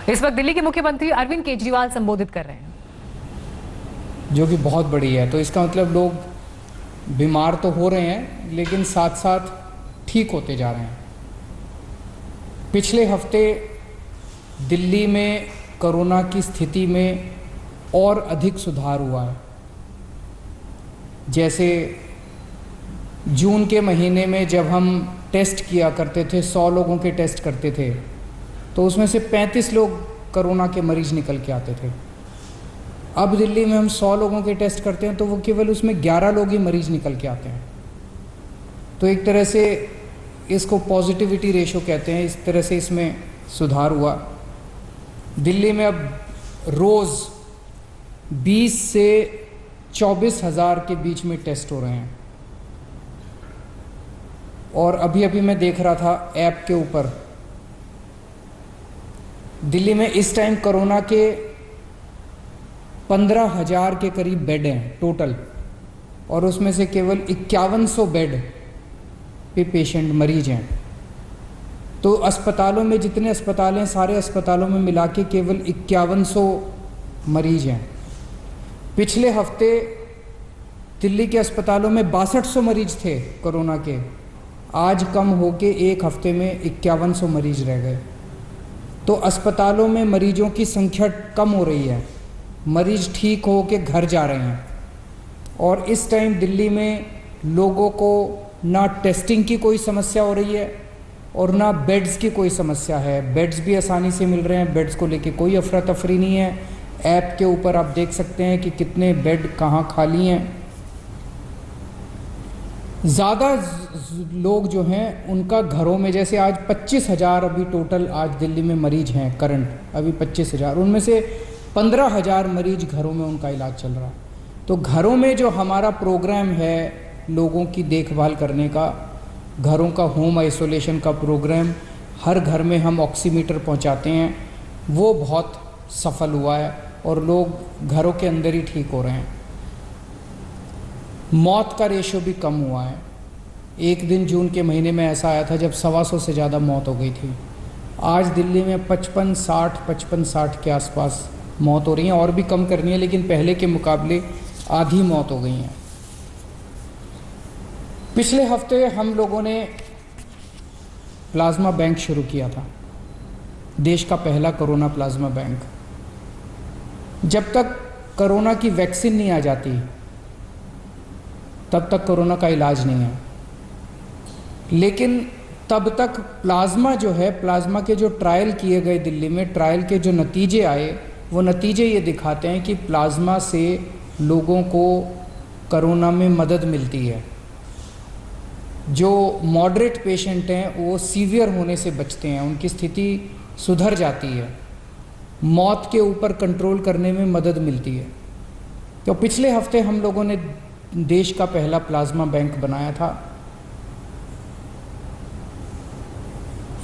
इस वक्त दिल्ली के मुख्यमंत्री अरविंद केजरीवाल संबोधित कर रहे हैं, जो कि बहुत बड़ी है। तो इसका मतलब लोग बीमार तो हो रहे हैं लेकिन साथ साथ ठीक होते जा रहे हैं। पिछले हफ्ते दिल्ली में कोरोना की स्थिति में और अधिक सुधार हुआ है। जैसे जून के महीने में जब हम टेस्ट किया करते थे, 100 लोगों के टेस्ट करते थे, तो उसमें से 35 लोग कोरोना के मरीज निकल के आते थे। अब दिल्ली में हम 100 लोगों के टेस्ट करते हैं तो वो केवल उसमें 11 लोग ही मरीज निकल के आते हैं। तो एक तरह से इसको पॉजिटिविटी रेशो कहते हैं। इस तरह से इसमें सुधार हुआ। दिल्ली में अब रोज़ 20 से 24 हज़ार के बीच में टेस्ट हो रहे हैं। और अभी अभी मैं देख रहा था ऐप के ऊपर, दिल्ली में इस टाइम कोरोना के 15,000 के करीब बेड हैं टोटल, और उसमें से केवल 5100 बेड पे पेशेंट मरीज हैं। तो अस्पतालों में जितने अस्पताल हैं, सारे अस्पतालों में मिला के केवल 5100 मरीज हैं। पिछले हफ्ते दिल्ली के अस्पतालों में 6200 मरीज थे कोरोना के, आज कम होके एक हफ्ते में 5100 मरीज रह गए। तो अस्पतालों में मरीजों की संख्या कम हो रही है, मरीज ठीक हो के घर जा रहे हैं। और इस टाइम दिल्ली में लोगों को ना टेस्टिंग की कोई समस्या हो रही है और ना बेड्स की कोई समस्या है। बेड्स भी आसानी से मिल रहे हैं, बेड्स को लेके कोई अफरा तफरी नहीं है। ऐप के ऊपर आप देख सकते हैं कि कितने बेड कहाँ खाली हैं। ज़्यादा लोग जो हैं उनका घरों में, जैसे आज 25,000 अभी टोटल आज दिल्ली में मरीज हैं करंट, अभी 25,000, उनमें से 15,000 मरीज घरों में उनका इलाज चल रहा है। तो घरों में जो हमारा प्रोग्राम है लोगों की देखभाल करने का, घरों का होम आइसोलेशन का प्रोग्राम, हर घर में हम ऑक्सीमीटर पहुंचाते हैं, वो बहुत सफल हुआ है और लोग घरों के अंदर ही ठीक हो रहे हैं। मौत का रेशो भी कम हुआ है। एक दिन जून के महीने में ऐसा आया था जब 125 से ज़्यादा मौत हो गई थी। आज दिल्ली में 55-60 के आसपास मौत हो रही हैं, और भी कम करनी है लेकिन पहले के मुकाबले आधी मौत हो गई हैं। पिछले हफ्ते हम लोगों ने प्लाज्मा बैंक शुरू किया था, देश का पहला कोरोना प्लाज्मा बैंक। जब तक कोरोना की वैक्सीन नहीं आ जाती तब तक कोरोना का इलाज नहीं है। लेकिन तब तक प्लाज्मा जो है, प्लाज्मा के जो ट्रायल किए गए दिल्ली में, ट्रायल के जो नतीजे आए, वो नतीजे ये दिखाते हैं कि प्लाज्मा से लोगों को कोरोना में मदद मिलती है। जो मॉडरेट पेशेंट हैं वो सीवियर होने से बचते हैं, उनकी स्थिति सुधर जाती है, मौत के ऊपर कंट्रोल करने में मदद मिलती है। तो पिछले हफ्ते हम लोगों ने देश का पहला प्लाज्मा बैंक बनाया था।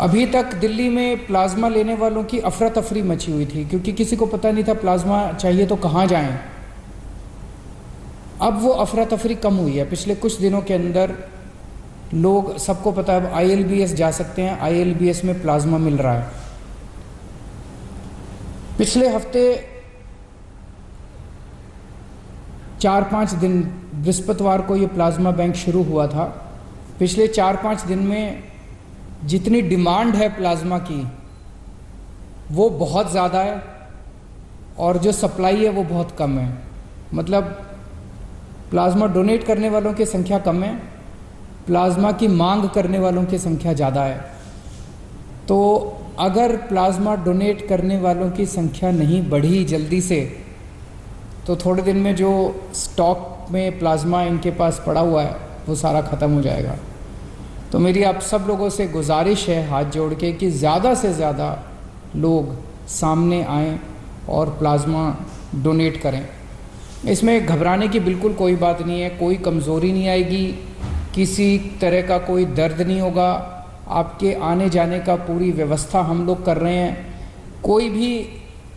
अभी तक दिल्ली में प्लाज्मा लेने वालों की अफरा तफरी मची हुई थी, क्योंकि किसी को पता नहीं था प्लाज्मा चाहिए तो कहाँ जाएं। अब वो अफरा तफरी कम हुई है। पिछले कुछ दिनों के अंदर लोग, सबको पता है, अब ILBS जा सकते हैं, ILBS में प्लाज्मा मिल रहा है। पिछले हफ्ते 4-5 दिन, बृहस्पतिवार को ये प्लाज्मा बैंक शुरू हुआ था। पिछले 4-5 दिन में जितनी डिमांड है प्लाज्मा की वो बहुत ज़्यादा है, और जो सप्लाई है वो बहुत कम है। मतलब प्लाज्मा डोनेट करने वालों की संख्या कम है, प्लाज्मा की मांग करने वालों की संख्या ज़्यादा है। तो अगर प्लाज्मा डोनेट करने वालों की संख्या नहीं बढ़ी जल्दी से, तो थोड़े दिन में जो स्टॉक में प्लाज्मा इनके पास पड़ा हुआ है वो सारा ख़त्म हो जाएगा। तो मेरी आप सब लोगों से गुजारिश है हाथ जोड़ के कि ज़्यादा से ज़्यादा लोग सामने आएं और प्लाज्मा डोनेट करें। इसमें घबराने की बिल्कुल कोई बात नहीं है, कोई कमज़ोरी नहीं आएगी, किसी तरह का कोई दर्द नहीं होगा। आपके आने जाने का पूरी व्यवस्था हम लोग कर रहे हैं। कोई भी,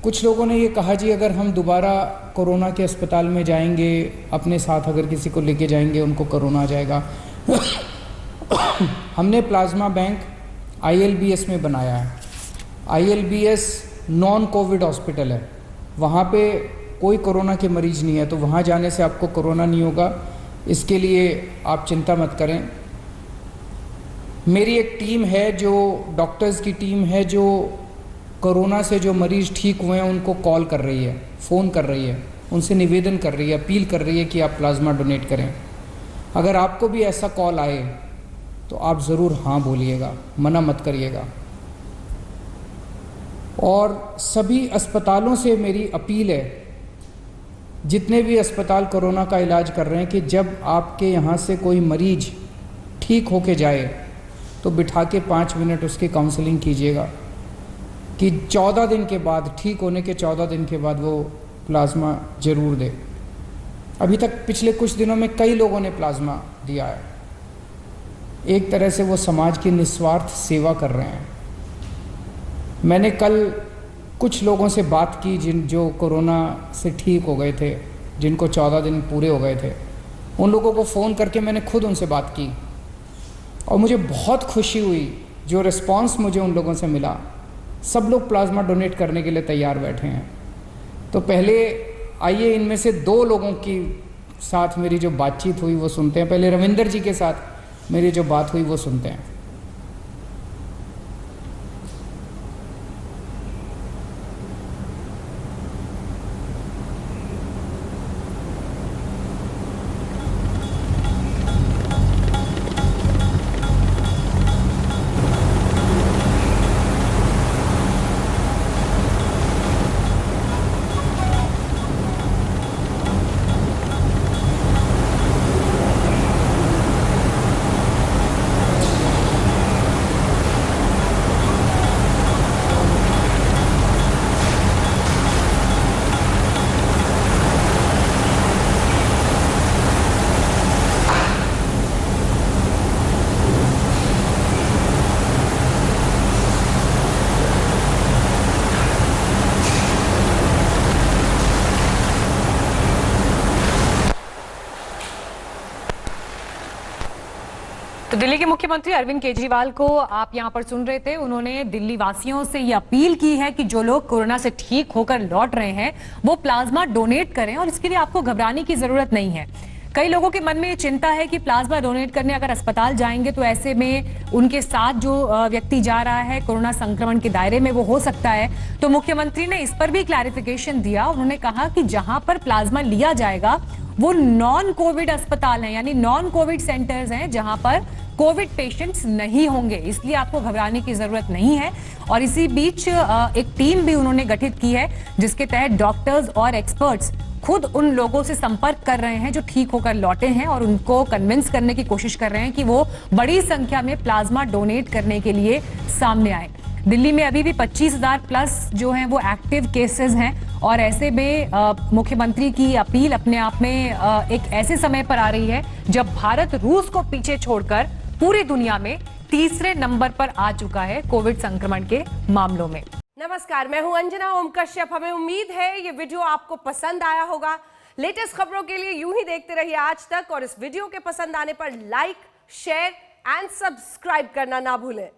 कुछ लोगों ने ये कहा जी अगर हम दोबारा कोरोना के अस्पताल में जाएंगे, अपने साथ अगर किसी को लेके जाएंगे उनको कोरोना आ जाएगा। हमने प्लाज्मा बैंक ILBS में बनाया है। ILBS नॉन कोविड हॉस्पिटल है, वहाँ पे कोई कोरोना के मरीज नहीं है, तो वहाँ जाने से आपको कोरोना नहीं होगा, इसके लिए आप चिंता मत करें। मेरी एक टीम है, जो डॉक्टर्स की टीम है, जो कोरोना से जो मरीज़ ठीक हुए हैं उनको कॉल कर रही है, फ़ोन कर रही है, उनसे निवेदन कर रही है, अपील कर रही है कि आप प्लाज्मा डोनेट करें। अगर आपको भी ऐसा कॉल आए तो आप ज़रूर हाँ बोलिएगा, मना मत करिएगा। और सभी अस्पतालों से मेरी अपील है, जितने भी अस्पताल कोरोना का इलाज कर रहे हैं, कि जब आपके यहाँ से कोई मरीज ठीक होके जाए तो बिठा के 5 मिनट उसकी काउंसलिंग कीजिएगा कि 14 दिन के बाद, ठीक होने के 14 दिन के बाद वो प्लाज्मा ज़रूर दे। अभी तक पिछले कुछ दिनों में कई लोगों ने प्लाज्मा दिया है। एक तरह से वो समाज की निस्वार्थ सेवा कर रहे हैं। मैंने कल कुछ लोगों से बात की जो कोरोना से ठीक हो गए थे, जिनको 14 दिन पूरे हो गए थे, उन लोगों को फ़ोन करके मैंने खुद उनसे बात की और मुझे बहुत खुशी हुई जो रिस्पांस मुझे उन लोगों से मिला। सब लोग प्लाज्मा डोनेट करने के लिए तैयार बैठे हैं। तो पहले आइए इनमें से 2 लोगों की साथ मेरी जो बातचीत हुई वो सुनते हैं। पहले रविंदर जी के साथ मेरी जो बात हुई वो सुनते हैं। तो दिल्ली के मुख्यमंत्री अरविंद केजरीवाल को आप यहां पर सुन रहे थे। उन्होंने दिल्ली वासियों से ये अपील की है कि जो लोग कोरोना से ठीक होकर लौट रहे हैं वो प्लाज्मा डोनेट करें और इसके लिए आपको घबराने की जरूरत नहीं है। कई लोगों के मन में ये चिंता है कि प्लाज्मा डोनेट करने अगर अस्पताल जाएंगे तो ऐसे में उनके साथ जो व्यक्ति जा रहा है कोरोना संक्रमण के दायरे में वो हो सकता है। तो मुख्यमंत्री ने इस पर भी क्लैरिफिकेशन दिया। उन्होंने कहा कि जहां पर प्लाज्मा लिया जाएगा वो नॉन कोविड अस्पताल हैं, यानी नॉन कोविड सेंटर्स हैं जहां पर कोविड पेशेंट्स नहीं होंगे, इसलिए आपको घबराने की जरूरत नहीं है। और इसी बीच एक टीम भी उन्होंने गठित की है जिसके तहत डॉक्टर्स और एक्सपर्ट्स खुद उन लोगों से संपर्क कर रहे हैं जो ठीक होकर लौटे हैं और उनको कन्विंस करने की कोशिश कर रहे हैं कि वो बड़ी संख्या में प्लाज्मा डोनेट करने के लिए सामने आए। दिल्ली में अभी भी 25,000 प्लस जो हैं वो एक्टिव केसेस हैं और ऐसे में मुख्यमंत्री की अपील अपने आप में एक ऐसे समय पर आ रही है जब भारत रूस को पीछे छोड़कर पूरी दुनिया में तीसरे नंबर पर आ चुका है कोविड संक्रमण के मामलों में। नमस्कार, मैं हूं अंजना ओम कश्यप। हमें उम्मीद है ये वीडियो आपको पसंद आया होगा। लेटेस्ट खबरों के लिए यूं ही देखते रहिए आज तक और इस वीडियो के पसंद आने पर लाइक, शेयर एंड सब्सक्राइब करना ना भूलें।